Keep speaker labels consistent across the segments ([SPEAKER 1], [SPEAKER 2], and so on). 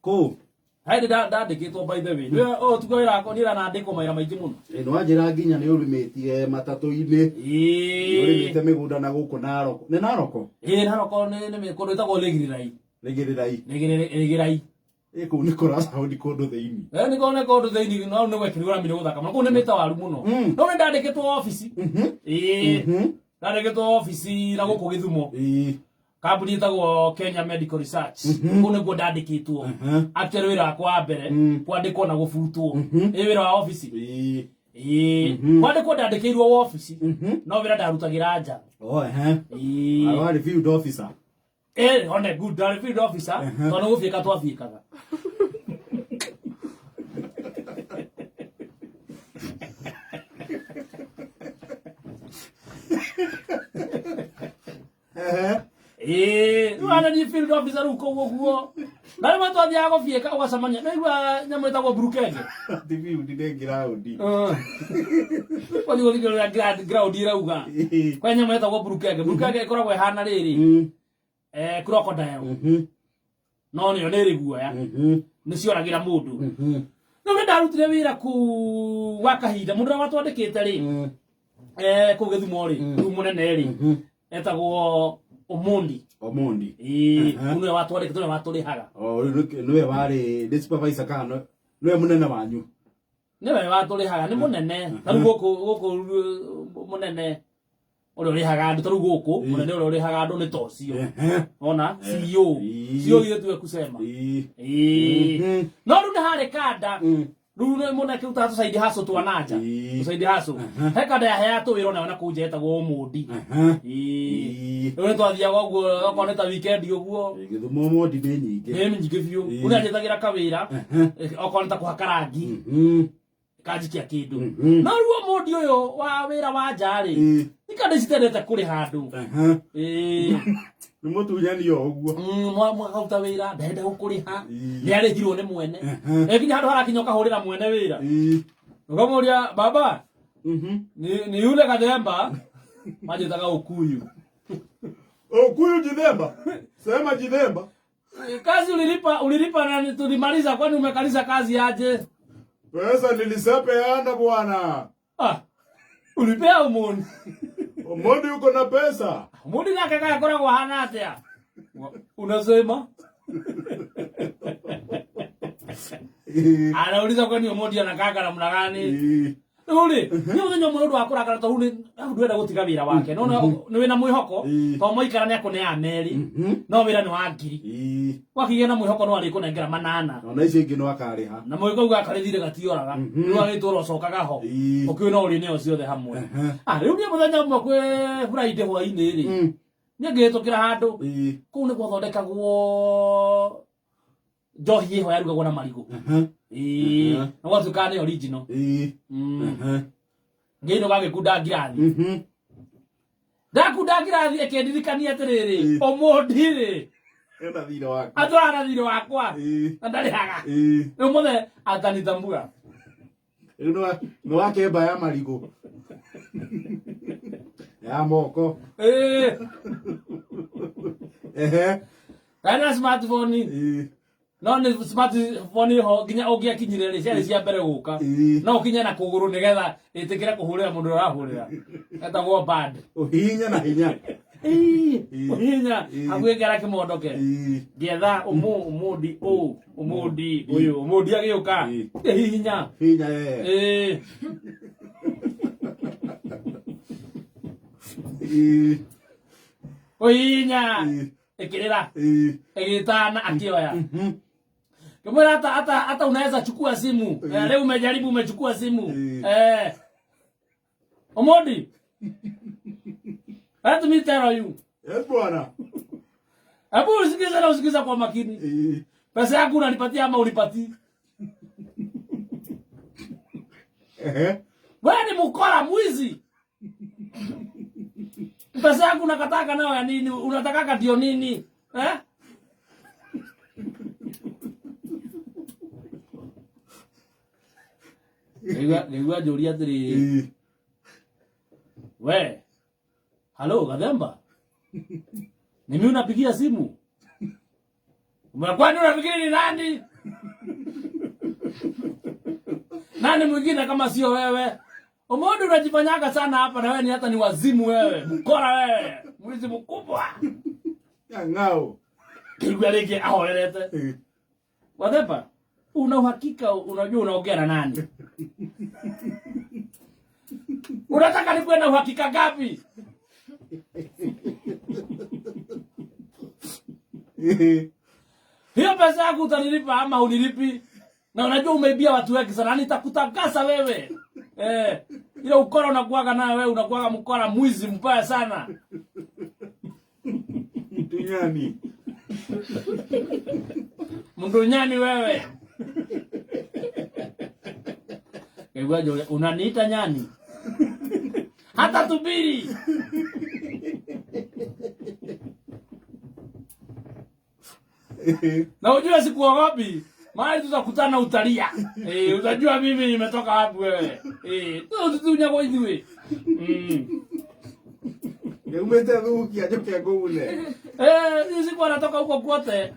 [SPEAKER 1] Ko.
[SPEAKER 2] Hai ndandikitwo by the way. O tuko wira ko nira na ndiko maira maingĩ mũno.
[SPEAKER 1] No anjira nginya nĩ ũrĩmĩtie matatu-inĩ. Ũrĩmĩte mĩgũnda na gũkũ Naroko. Nĩ Naroko?
[SPEAKER 2] Naroko nĩ mĩkũndũ ĩtagwo Legirai. Legirai.
[SPEAKER 1] Kũu nĩ kũracaũndi kũndũ thĩinĩ.
[SPEAKER 2] Nĩ kũndũ thĩinĩ no nĩ gwekĩrĩrwo rami nĩ gũthaka mũno. Kũu nĩ mĩta waru mũno. No nĩ ndandĩkĩtwo ofici. Ndandĩkĩtwo ofici na gũkũ Gĩthumo. Kambuni ĩtagwo Kenya Medical Research. Kũu nĩguo ndandĩkĩtwo. Actually wĩra wakwa wa mbere kwandĩkwo na gũbutwo. Wĩra wa ofici. Kwandĩkwo ndandĩkĩirwo ofici. No wĩra ndarutagĩra nja.
[SPEAKER 1] Ararĩ field officer.
[SPEAKER 2] On a good field officer. Tondũ gũbĩka twabĩkaga. Wana ni field officer uko guo. Na mtu athiaga gũbĩka ũgacamania. Naigua nyamũ ĩtagwo burukenge.
[SPEAKER 1] Field nĩ ground.
[SPEAKER 2] Kwani gũthikĩrĩria ground irauga. Kwa nyamũ ĩtagwo burukenge. Burukenge ĩkoragwo ĩhana rĩrĩ. Crocodile. No nĩ nĩ guoya. Nĩ cioragĩra mũndũ. No nĩ ndarutire wĩra ku wa kahinda. Mũndũ ũrĩa watwandĩkĩte rĩ. Kũu Gĩthumo rĩ. Rĩu mũnene rĩ. Etagwo Omondi. Nĩwe watwandĩkĩte nĩwe watũrĩhaga.
[SPEAKER 1] Nĩwe warĩ supervisor kana nĩwe mũnene wanyu.
[SPEAKER 2] Nĩwe watũrĩhaga nĩ mũnene. Na rĩu gũkũ mũnene ũrĩa ũrĩhaga andũ tarĩu gũkũ mũnene ũrĩa ũrĩhaga andũ nĩ tocio. Ona CEO gĩtue kusema. No rĩu nĩ harĩ kanda. Rĩu nĩ mũnene kĩruta tũcaidi haco twananja. Tũcaidi haco. He kanda ya tũwĩra ona kũu nja ĩtagwo Omondi. Rĩu twathiaga ũguo okorwo nĩ ta weekend ũguo.
[SPEAKER 1] Gĩthumo Omondi nĩ nyingĩ.
[SPEAKER 2] Nĩ nyingĩ biũ. Ũrĩa njĩtagĩra kawĩra. Okorwo nĩ ta kũhaka rangi. Kanjikia kĩndũ. No rĩu Omondi ũyũ wa wĩra wa nja rĩ. Nikada citendete kũrĩ handũ.
[SPEAKER 1] Nĩ mũtunyani o ũguo.
[SPEAKER 2] Mwakauta wĩra ndenda gũkũrĩha. Nĩ arĩhirwo nĩ mwene. Nginya handũ harakinya ũkahũrĩra mwene wĩra. Ũkamũria baba. Ni yule Gathemba. Majitaga Ukuyu.
[SPEAKER 1] Ukuyu Gathemba. Sema Gathemba.
[SPEAKER 2] Kazi ulilipa na tulimaliza, kwani umekaliza kazi aje?
[SPEAKER 1] Pesa nilisepeana bwana.
[SPEAKER 2] Ulipea Omondi.
[SPEAKER 1] Omondi uko na pesa.
[SPEAKER 2] Omondi nake kaya kora kwa hana atia. Unasema? Anauliza kwani Omondi anakaa namna gani? Ule, ni mũthenya mũndũ akũrakara to ule ndwenda gũtiga wĩra wake. No nĩ wĩna mwĩhoko, to moikara nĩ akũneana meri. No wĩra nĩ wa ngiri. Wakigĩa na mwĩhoko no arĩkũnengera manana.
[SPEAKER 1] Ona icio ingĩ no akarĩha.
[SPEAKER 2] Na mwĩhoko akarĩthire gatioraga. No agĩtũra ũcokaga ho. Ũkĩona ũrĩ nĩo ciothe hamwe. Rĩu nĩ mũthenya ũmwe kwĩ Friday hwaĩ-inĩ rĩ. Nĩ ngĩhĩtũkĩra handũ. Kũu nĩ gwathondekagwo njohi ĩho yarugagwo na marigũ. Na gwatuĩka nĩ original. Ngĩinũka gĩkunda ngirathi. Ndakunda ngirathi ĩkĩndirikania atĩrĩrĩ, Omondi rĩ.
[SPEAKER 1] Ena thirĩ wakwa.
[SPEAKER 2] Atwara thirĩ wakwa. Na ndarĩhaga. Rĩu mothe atanitambura.
[SPEAKER 1] Rĩu nĩ wakemba ya marigũ. Ya moko.
[SPEAKER 2] Kana smartphone. No nĩ smartphone ho nginya ũngĩakinyire rĩ ciarĩ cia mbere gũka. No ũkinye na kũgũrũ nĩgetha ĩtĩkĩre kũhũrĩra mũndũ ũrahũrĩra. Etagwo bad.
[SPEAKER 1] Ũhihinya na hinya.
[SPEAKER 2] Ũhihinya hakuhĩ ngĩara kĩmondoke. Ngĩetha Omondi Omondi ũyũ Omondi agĩũka. Hihinya.
[SPEAKER 1] Hihinya
[SPEAKER 2] Ohihinya. Ekirira. Egitana akioya. Kama hata unaweza chukua simu. Leo umejaribu umechukua simu. Omondi. Let me tell you.
[SPEAKER 1] Yes bwana.
[SPEAKER 2] Hapo usikiza kwa makini. Pesa yako unanipatia ama unipatii? Wewe ni mkora mwizi. Pesa yako unakataka nayo ya nini? Unataka ndio nini? Nigua joria atĩrĩ. We. Halo Gathemba. Ni mimi unapigia simu? Kwani unafikiri ni nani? Nani mwingine kama sio wewe? Umeona unajifanyaga sana hapa na wewe ni hata ni wazimu wewe. Mkora wewe. Mwizi mkubwa.
[SPEAKER 1] Ya ngao.
[SPEAKER 2] Kigwareke ahorerete. Wadepa, una uhakika unajua unaongea na nani? Unataka nikuwe na uhakika gapi? Hiyo pesa yako utanilipa ama unilipi? Na unajua umeibia watu wengi sana, nitakutakasa wewe. Ile ukora unakuaga nayo wewe, unakuaga mkora mwizi mbaya sana.
[SPEAKER 1] Mtunyani.
[SPEAKER 2] Mtunyani wewe. Ewaje unaniita nyani? Hata tubiri. Na ujue sikuogopi. Mahali tutakutana utalia. Utajua mimi nimetoka wapi wewe. Tutunya kwa hivi.
[SPEAKER 1] Umete dhuki ajoke ngule.
[SPEAKER 2] Siku anatoka huko kwote.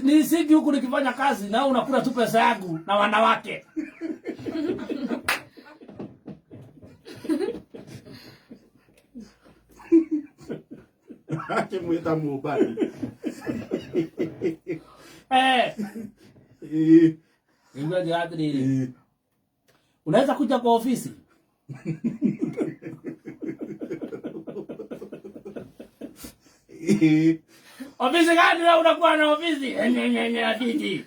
[SPEAKER 2] Ni siki huku nikifanya kazi na unakula tu pesa yangu na wanawake.
[SPEAKER 1] Ake mwita mubali.
[SPEAKER 2] Ngoja gathiri. Unaweza kuja kwa ofisi? Ofisi gani wewe unakuwa na ofisi? Nyenye afiki.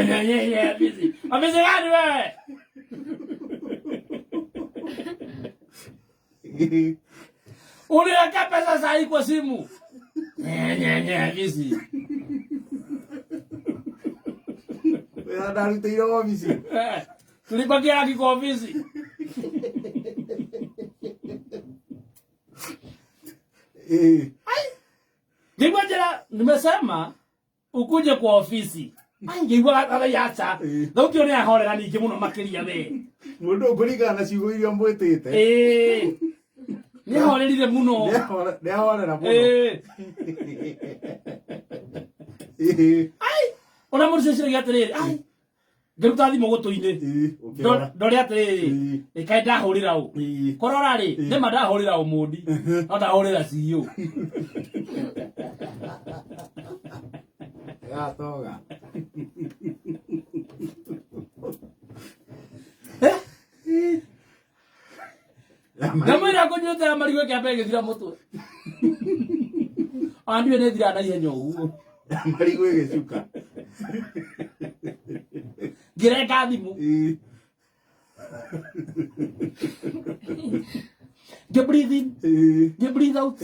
[SPEAKER 2] Nyenye afiki. Ofisi gani wewe? Uliweka pesa sahi kwa simu. Nyenye afiki.
[SPEAKER 1] Wewe ndani tiro ofisi.
[SPEAKER 2] Tulipakia haki kwa ofisi. Ngejera nimesema ukuje kwa ofisi. Ngegwa hata yacha. Na ukiona ahorera ningi muno makiria we.
[SPEAKER 1] Mundu ngurigana ciugo iria mbwitite.
[SPEAKER 2] Ni ahorerire muno.
[SPEAKER 1] Ni ahorera muno.
[SPEAKER 2] Ona murisicire gatiriri. Ngeruta thimo gutu-ini. Ndore atiriri. Ikai ndahurira u. Korora ri, nema ndahurira umundi. No ndahurira CEO.
[SPEAKER 1] Ya toga.
[SPEAKER 2] Namwira kunyuta marigwe kiambe githira mutwe. Andiwe ne thira na ihenya uguo.
[SPEAKER 1] Marigwe gicuka.
[SPEAKER 2] Gireka thimu. Get breathe in. Get breathe out.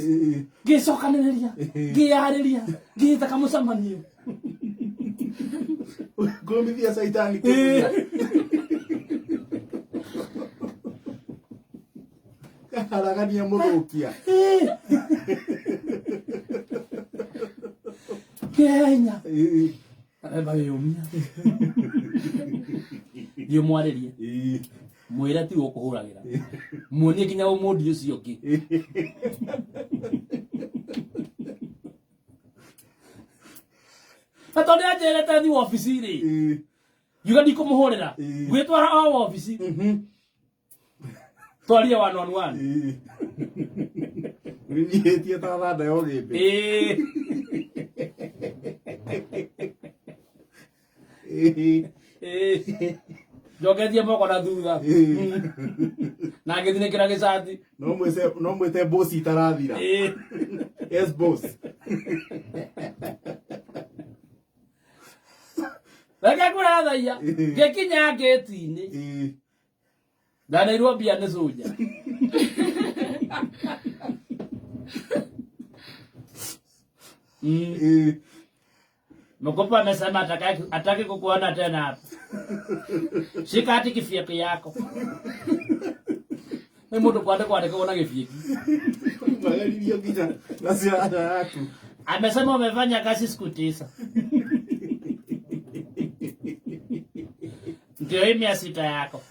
[SPEAKER 2] Get sokaniriria. Get hariria. Get takamusamanio.
[SPEAKER 1] Gomithia saitani. Haragania muthukia.
[SPEAKER 2] Kenya. Eba yumia. Dio mwaririe. Mwira ti ukuhuragira. Muonie kinya umundi ucio ki. Atonde ajerete ni ofisi ri. Yuga ndi kumuhurira. Gwitwara o ofisi. Twaria 111.
[SPEAKER 1] Niyetie tawada yogipe.
[SPEAKER 2] Jogetie moko na thutha. Na ngithine kira gicati.
[SPEAKER 1] No mwete boss itarathira. Yes boss.
[SPEAKER 2] Reke kura thaia. Ngekinya gate-ini. Ndanairwo mbia nĩ soja. Mkopa amesema ataki kukuona tena hapa. Shika hati kifieki yako. Mimi mtu kwenda kuona kifieki.
[SPEAKER 1] Magari yokija na siara yako.
[SPEAKER 2] Amesema umefanya kazi siku 9. Ndio hii 600 yako.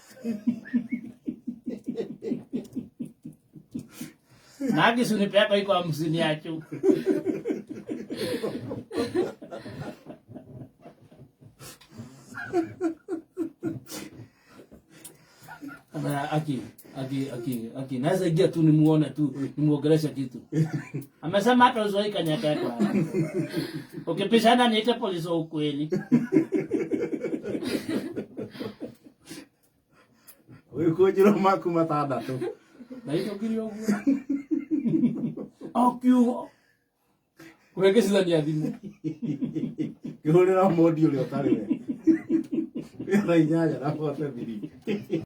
[SPEAKER 2] Nagi sunipe hapa iko 50 yacho. Aki naweza ingia tu nimuone tu nimuongeleshe kitu. Amesema hata uzoi kanyaka kwa. Ukipishana niite polisi wa ukweli.
[SPEAKER 1] Wewe kujira maku matandatu.
[SPEAKER 2] Na hiyo kiri ogu. Akiu. Kwege sida ni adhimu.
[SPEAKER 1] Kihurira modi ule otari we. Ira inyanya na fote biri.